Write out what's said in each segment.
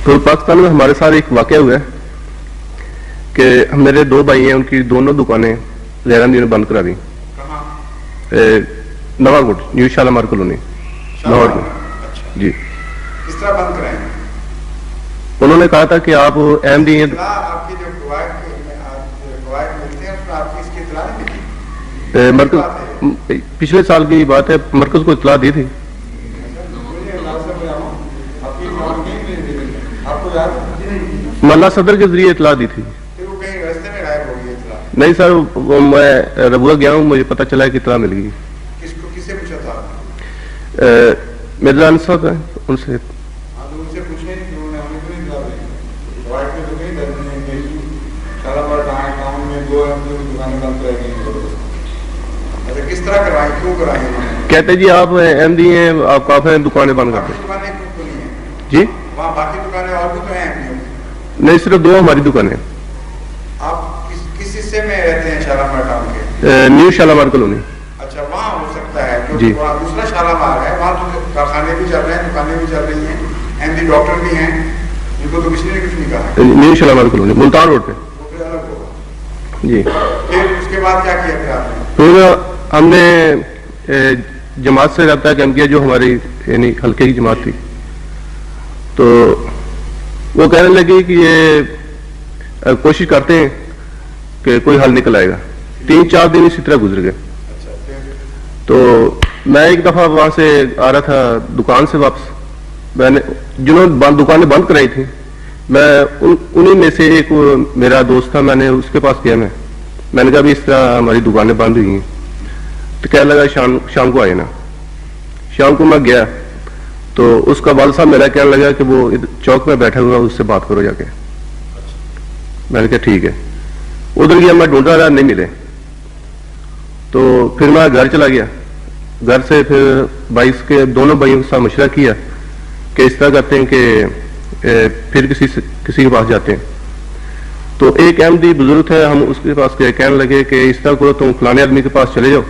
تو پاکستان میں ہمارے ساتھ ایک واقعہ ہوا ہے کہ میرے دو بھائی ہیں، ان کی دونوں دکانیں غیر احمدیوں نے بند کرا دی. نواں کوٹ، نیو شالامار کالونی لاہور میں. جی کس طرح بند کرائیں؟ انہوں نے کہا تھا کہ آپ احمدی ہیں. آپ کی جو قواعد ملتے ہیں اس میں آپ کی اس کی اطلاع نہیں ملی؟ مرکز پچھلے سال کی بات ہے، مرکز کو اطلاع دی تھی. ملا صدر کے ذریعے اطلاع دی تھی. نہیں سر، میں ربوہ گیا ہوں، مجھے پتہ چلا ہے کہ اطلاع مل گئی. کس کو، کس سے پوچھا تھا؟ مرزا انس صاحب ہیں، ان سے. کس طرح کروائیں، کیوں کرائیں؟ کہتے جی آپ احمدی ہیں، آپ کافی دکانیں بند کر دیں. جی وہاں باقی دکانیں اور بھی تو ہیں احمدیوں کی؟ نہیں، صرف دو ہماری دکانیں. آپ کس حصے میں رہتے ہیں شالامار ٹاؤن کے؟ New Shalimar colony. اچھا، وہاں ہو سکتا ہے جو جی. دوسرا شالامار ہے، وہاں تو کارخانے بھی چل رہے ہیں، دکانیں بھی چل رہی ہیں، احمدی ڈاکٹر بھی ہیں، ان کو تو کسی نے کچھ نہیں کہا. New Shalimar colony Multan road پہ. وہ پھر الگ ہوگا. جی. پھر اس کے بعد کیا کیا پھر آپ نے؟ پھر ہم نے جماعت سے رابطہ قائم کیا، جو ہماری یعنی حلقے کی جماعت تھی. تو وہ کہنے لگے کہ یہ کوشش کرتے ہیں کہ کوئی حل نکل آئے گا. 3-4 دن اسی طرح گزر گئے. تو میں ایک دفعہ وہاں سے آ رہا تھا دکان سے واپس، میں نے جنہوں نے دکانیں بند کرائی تھی، میں انہی میں سے ایک میرا دوست تھا، میں نے اس کے پاس گیا. میں نے کہا بھی اس طرح ہماری دکانیں بند ہوئی ہیں. تو کہنے لگا شام کو آئے نا. شام کو میں گیا تو اس کا والد صاحب میرا کہنے لگا کہ وہ چوک میں بیٹھا ہوا، اس سے بات کرو جا کے. میں نے کہا ٹھیک ہے. ادھر گیا، میں ڈھونڈ رہا، نہیں ملے. تو پھر میں گھر چلا گیا. گھر سے پھر کے دونوں بھائیوں کے ساتھ مشورہ کیا کہ اس طرح کرتے ہیں کہ پھر کسی کے پاس جاتے ہیں. تو ایک احمدی بزرگ تھے، ہم اس کے پاس گئے. کہنے لگے کہ اس طرح کرو، تم فلانے آدمی کے پاس چلے جاؤ،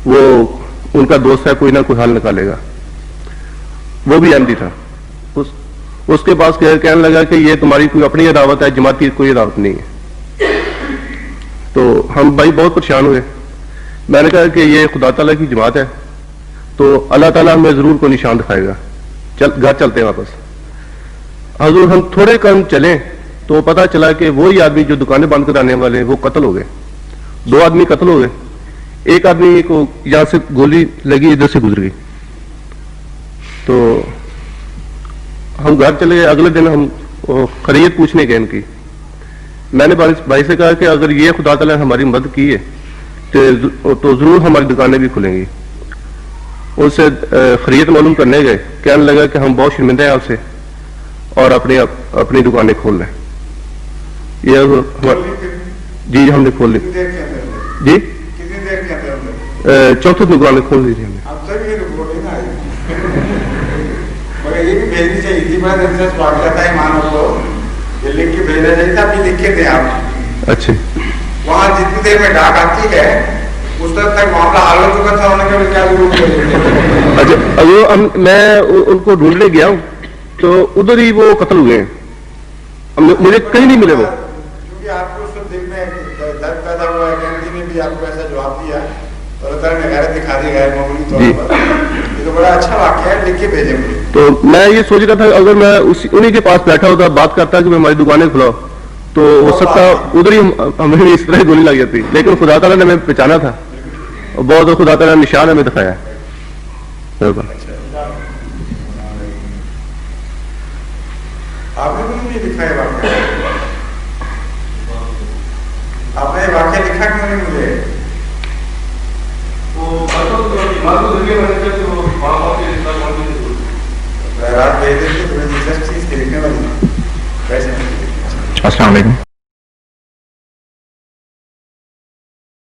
وہ ان کا دوست ہے، کوئی نہ کوئی حل نکالے گا. وہ بھی احمدی تھا. اس کے پاس گئے، کہنے لگا کہ یہ تمہاری کوئی اپنی عداوت ہے، جماعتی کوئی عداوت نہیں ہے. تو ہم بھائی بہت پریشان ہوئے. میں نے کہا کہ یہ خدا تعالیٰ کی جماعت ہے، تو اللہ تعالیٰ ہمیں ضرور کو نشان دکھائے گا. گھر چلتے ہیں واپس. حضور ہم تھوڑے قدم چلیں تو پتہ چلا کہ وہی آدمی جو دکانیں بند کرانے والے وہ قتل ہو گئے. 2 آدمی قتل ہو گئے. ایک آدمی کو یہاں سے گولی لگی، ادھر سے گزر گئی. تو ہم گھر چلے گئے. اگلے دن ہم خیریت پوچھنے گئے ان کی. میں نے بھائی سے کہا کہ اگر یہ خدا تعالیٰ نے ہماری مدد کی ہے تو ضرور ہماری دکانیں بھی کھلیں گی. ان سے خیریت معلوم کرنے گئے. کہنے لگا کہ ہم بہت شرمندہ ہیں آپ سے، اور اپنی دکانیں کھول لیں. جی ہم نے کھول لی. جی چوتھی دکانیں کھول لی تھی ہم نے. یہ بھی بھیجنی چاہیے تھی. میں لکھ کے بھیجنا چاہیے تھا، اپنی لکھ کے دیں آپ. اچھا. وہاں جتنی دیر میں ڈاک آتی ہے اس تک معاملہ حل ہو چکا تھا. انہوں نے کیا ضرورت ہے؟ اچھا، میں ان کو ڈھونڈنے گیا ہوں تو ادھر ہی وہ قتل ہوئے ہیں. مجھے کہیں نہیں ملے وہ. کیونکہ آپ کو اس وقت دل میں درد پیدا ہوا ہے کہ احمدی نے بھی آپ کو ایسا جواب دیا، تو اللہ تعالیٰ نے غیرت دکھا دی غیر معمولی طور پر. یہ تو بڑا اچھا واقعہ ہے، لکھ کے بھیجیں مجھے. تو میں یہ سوچ رہا تھا اگر میں انہی کے پاس بیٹھا ہوتا، بات کرتا کہ ہماری دکانیں کھلاؤ، تو ہو سکتا ادھر ہی ہمیں اس طرح گولی لگ جاتی. لیکن خدا تعالیٰ نے ہمیں پہچانا تھا، اور بہت خدا تعالیٰ نے نشان ہمیں دکھایا. آپ نے کچھ نہیں لکھا ہے واقعہ؟ آپ نے واقعہ لکھا کیوں نہیں مجھے؟ رات بھیج دیتے تمہیں دلچسپ چیز کے لکھنے والی. السلام علیکم.